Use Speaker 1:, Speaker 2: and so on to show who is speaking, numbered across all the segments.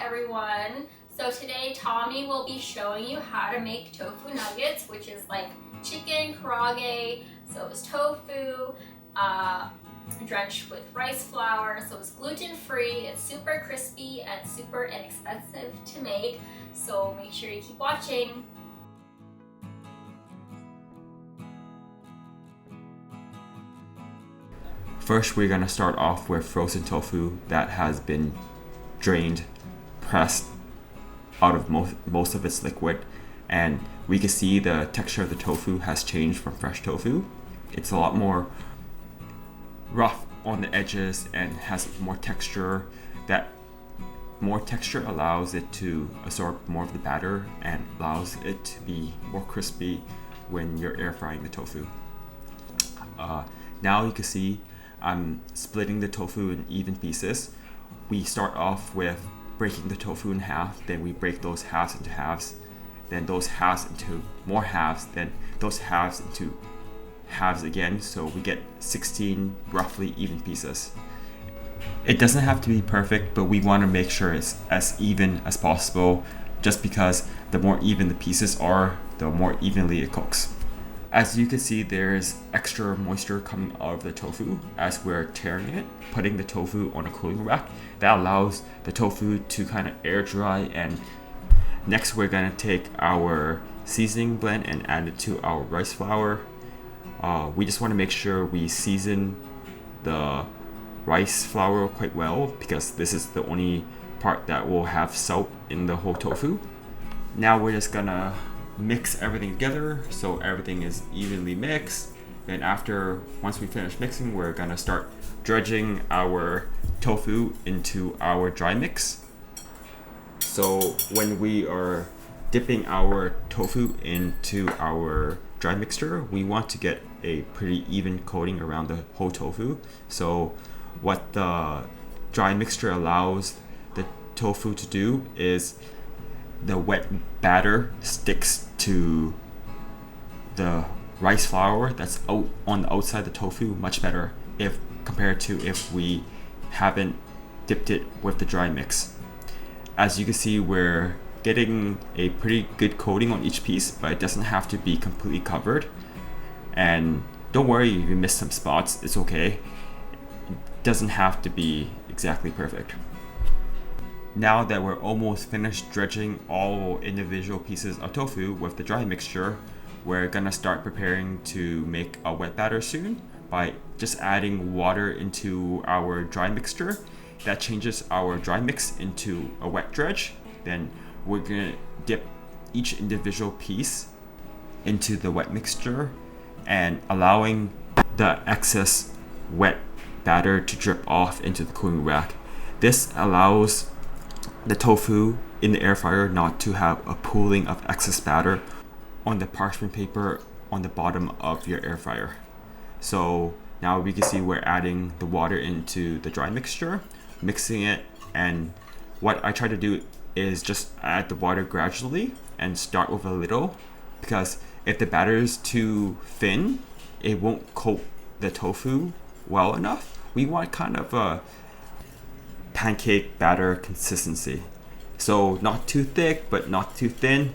Speaker 1: everyone. So today Tommy will be showing you how to make tofu nuggets, which is like chicken karage. So it's tofu, drenched with rice flour, so it's gluten-free, it's super crispy and super inexpensive to make. So make sure you keep watching.
Speaker 2: First, we're gonna start off with frozen tofu that has been drained, pressed out of most of its liquid, and we can see the texture of the tofu has changed from fresh tofu. It's a lot more rough on the edges and has more texture. That more texture allows it to absorb more of the batter and allows it to be more crispy when you're air frying the tofu. Now you can see I'm splitting the tofu in even pieces. We start off with breaking the tofu in half, then we break those halves into halves, then those halves into more halves, then those halves into halves again, so we get 16 roughly even pieces. It doesn't have to be perfect, but we want to make sure it's as even as possible, just because the more even the pieces are, the more evenly it cooks. As you can see, there's extra moisture coming out of the tofu as we're tearing it, putting the tofu on a cooling rack. That allows the tofu to kind of air dry. And next we're gonna take our seasoning blend and add it to our rice flour. We just want to make sure we season the rice flour quite well, because this is the only part that will have salt in the whole tofu. Now we're just gonna mix everything together so everything is evenly mixed. Then once we finish mixing, we're gonna start dredging our tofu into our dry mix. So when we are dipping our tofu into our dry mixture, we want to get a pretty even coating around the whole tofu. So what the dry mixture allows the tofu to do is the wet batter sticks to the rice flour that's out on the outside of the tofu much better if compared to if we haven't dipped it with the dry mix. As you can see, we're getting a pretty good coating on each piece, but it doesn't have to be completely covered. And don't worry if you miss some spots, it's okay. It doesn't have to be exactly perfect. Now that we're almost finished dredging all individual pieces of tofu with the dry mixture, we're gonna start preparing to make a wet batter soon by just adding water into our dry mixture. That changes our dry mix into a wet dredge. Then we're gonna dip each individual piece into the wet mixture and allowing the excess wet batter to drip off into the cooling rack. This allows the tofu in the air fryer not to have a pooling of excess batter on the parchment paper on the bottom of your air fryer. So now we can see we're adding the water into the dry mixture, mixing it, and what I try to do is just add the water gradually and start with a little, because if the batter is too thin, it won't coat the tofu well enough. We want kind of a pancake batter consistency, so not too thick but not too thin.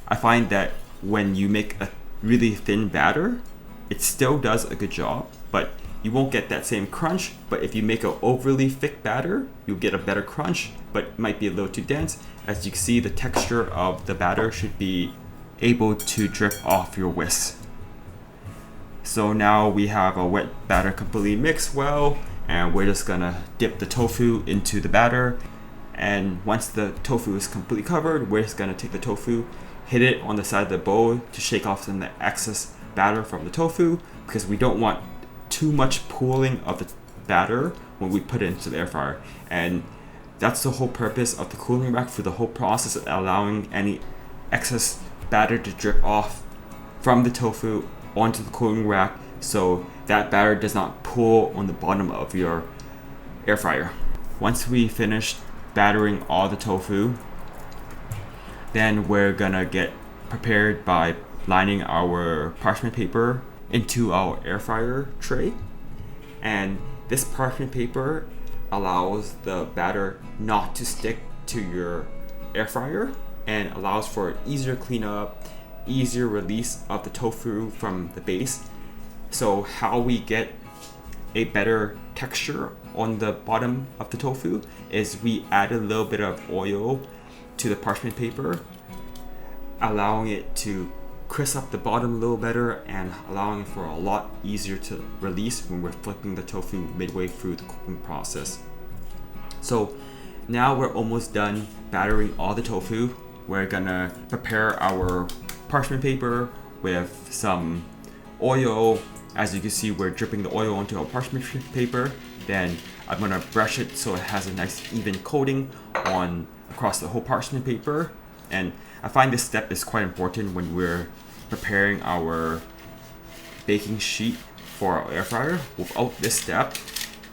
Speaker 2: I find that when you make a really thin batter, it still does a good job, but you won't get that same crunch. But if you make an overly thick batter, you'll get a better crunch, but it might be a little too dense. As you can see, the texture of the batter should be able to drip off your whisk. So now we have a wet batter completely mixed well, and we're just gonna dip the tofu into the batter. And once the tofu is completely covered, we're just gonna take the tofu, hit it on the side of the bowl to shake off some of the excess batter from the tofu, because we don't want too much pooling of the batter when we put it into the air fryer. And that's the whole purpose of the cooling rack, for the whole process of allowing any excess batter to drip off from the tofu onto the cooling rack, so that batter does not pool on the bottom of your air fryer. Once we finish battering all the tofu, then we're gonna get prepared by lining our parchment paper into our air fryer tray. And this parchment paper allows the batter not to stick to your air fryer and allows for easier cleanup, easier release of the tofu from the base. So how we get a better texture on the bottom of the tofu is we add a little bit of oil to the parchment paper, allowing it to crisp up the bottom a little better and allowing for a lot easier to release when we're flipping the tofu midway through the cooking process. So now we're almost done battering all the tofu. We're gonna prepare our parchment paper with some oil. As you can see, we're dripping the oil onto our parchment paper. Then I'm gonna brush it so it has a nice even coating across the whole parchment paper. And I find this step is quite important when we're preparing our baking sheet for our air fryer. Without this step,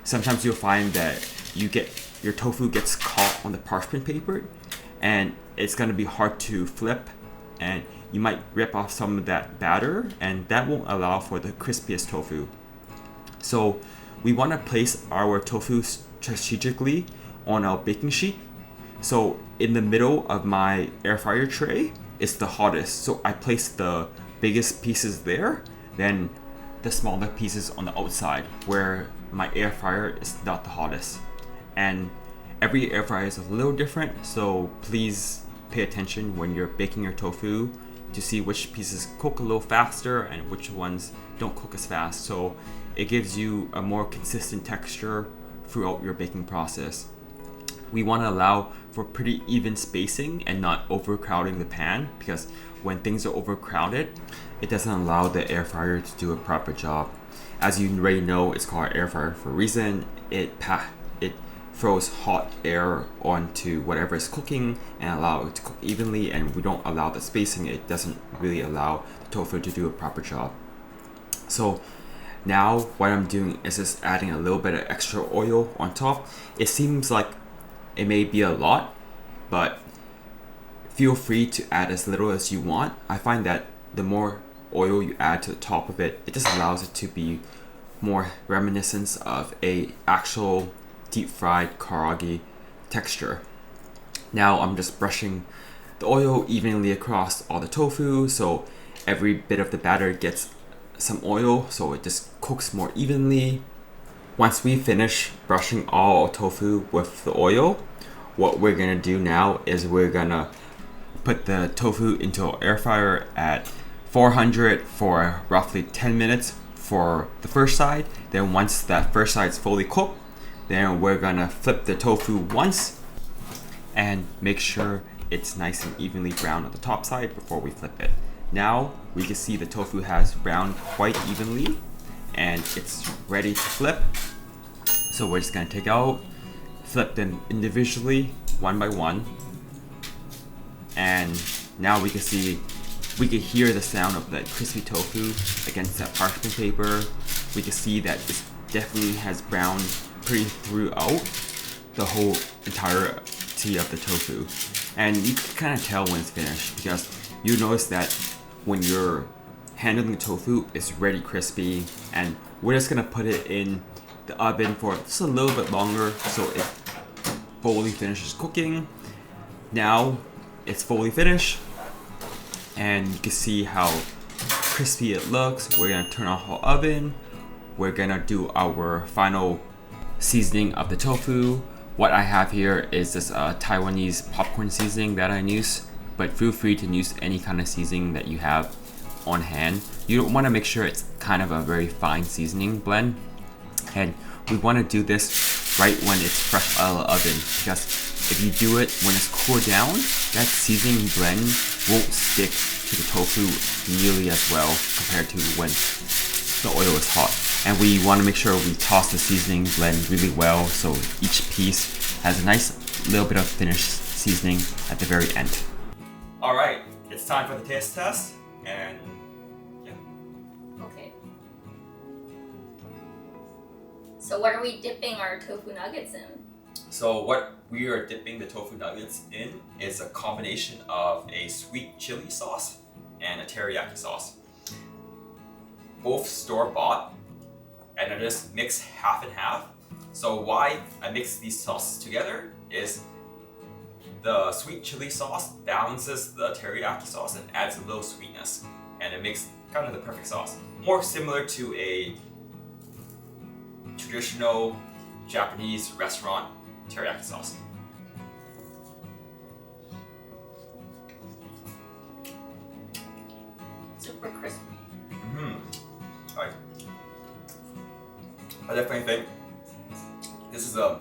Speaker 2: sometimes you'll find that your tofu gets caught on the parchment paper and it's gonna be hard to flip, and you might rip off some of that batter, and that won't allow for the crispiest tofu. So we want to place our tofu strategically on our baking sheet. So in the middle of my air fryer tray is the hottest. So I place the biggest pieces there, then the smaller pieces on the outside where my air fryer is not the hottest. And every air fryer is a little different, so please pay attention when you're baking your tofu to see which pieces cook a little faster and which ones don't cook as fast. So it gives you a more consistent texture throughout your baking process. We want to allow for pretty even spacing and not overcrowding the pan, because when things are overcrowded, it doesn't allow the air fryer to do a proper job. As you already know, it's called air fryer for a reason. It throws hot air onto whatever is cooking and allow it to cook evenly, and we don't allow the spacing. It doesn't really allow the tofu to do a proper job. So now what I'm doing is just adding a little bit of extra oil on top. It seems like it may be a lot, but feel free to add as little as you want. I find that the more oil you add to the top of it, it just allows it to be more reminiscent of a actual deep fried karage texture. Now I'm just brushing the oil evenly across all the tofu, so every bit of the batter gets some oil, so it just cooks more evenly. Once we finish brushing all tofu with the oil, what we're gonna do now is we're gonna put the tofu into our air fryer at 400 for roughly 10 minutes for the first side. Then once that first side is fully cooked, then we're gonna flip the tofu once and make sure it's nice and evenly browned on the top side before we flip it. Now we can see the tofu has browned quite evenly and it's ready to flip. So we're just gonna take out, flip them individually one by one, and now we can hear the sound of the crispy tofu against that parchment paper. We can see that it definitely has browned pretty throughout the whole entirety of the tofu, and you can kind of tell when it's finished because you notice that when you're handling the tofu, it's ready crispy. And we're just gonna put it in the oven for just a little bit longer so it fully finishes cooking. Now it's fully finished and you can see how crispy it looks. We're gonna turn off our oven. We're gonna do our final seasoning of the tofu. What I have here is this Taiwanese popcorn seasoning that I use, but feel free to use any kind of seasoning that you have on hand. You want to make sure it's kind of a very fine seasoning blend, and we want to do this right when it's fresh out of the oven, because if you do it when it's cooled down, that seasoning blend won't stick to the tofu nearly as well compared to when the oil is hot. And we want to make sure we toss the seasoning blend really well so each piece has a nice little bit of finished seasoning at the very end. Alright, it's time for the taste test, and yeah.
Speaker 1: Okay. So what are we dipping our tofu nuggets in?
Speaker 2: So what we are dipping the tofu nuggets in is a combination of a sweet chili sauce and a teriyaki sauce. Both store-bought, and I just mix half and half. So why I mix these sauces together is the sweet chili sauce balances the teriyaki sauce and adds a little sweetness, and it makes kind of the perfect sauce. More similar to a traditional Japanese restaurant teriyaki sauce.
Speaker 1: Super crispy.
Speaker 2: I definitely think this is a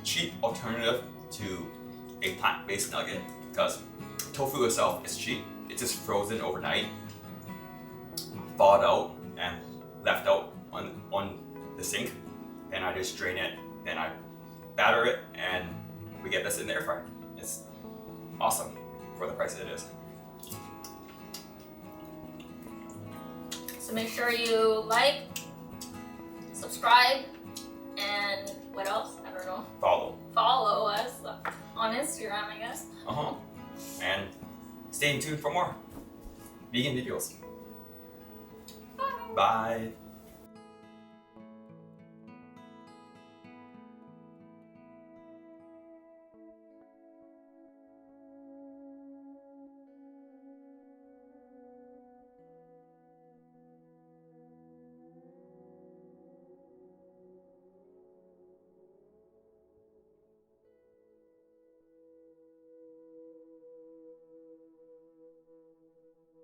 Speaker 2: cheap alternative to a plant-based nugget because tofu itself is cheap. It's just frozen overnight, thawed out, and left out on the sink. Then I just drain it, then I batter it, and we get this in the air fryer. It's awesome for the price it is.
Speaker 1: So make sure you like, subscribe, and what else? I don't know. Follow us on Instagram, I guess.
Speaker 2: And stay tuned for more vegan videos.
Speaker 1: Bye.
Speaker 2: Bye.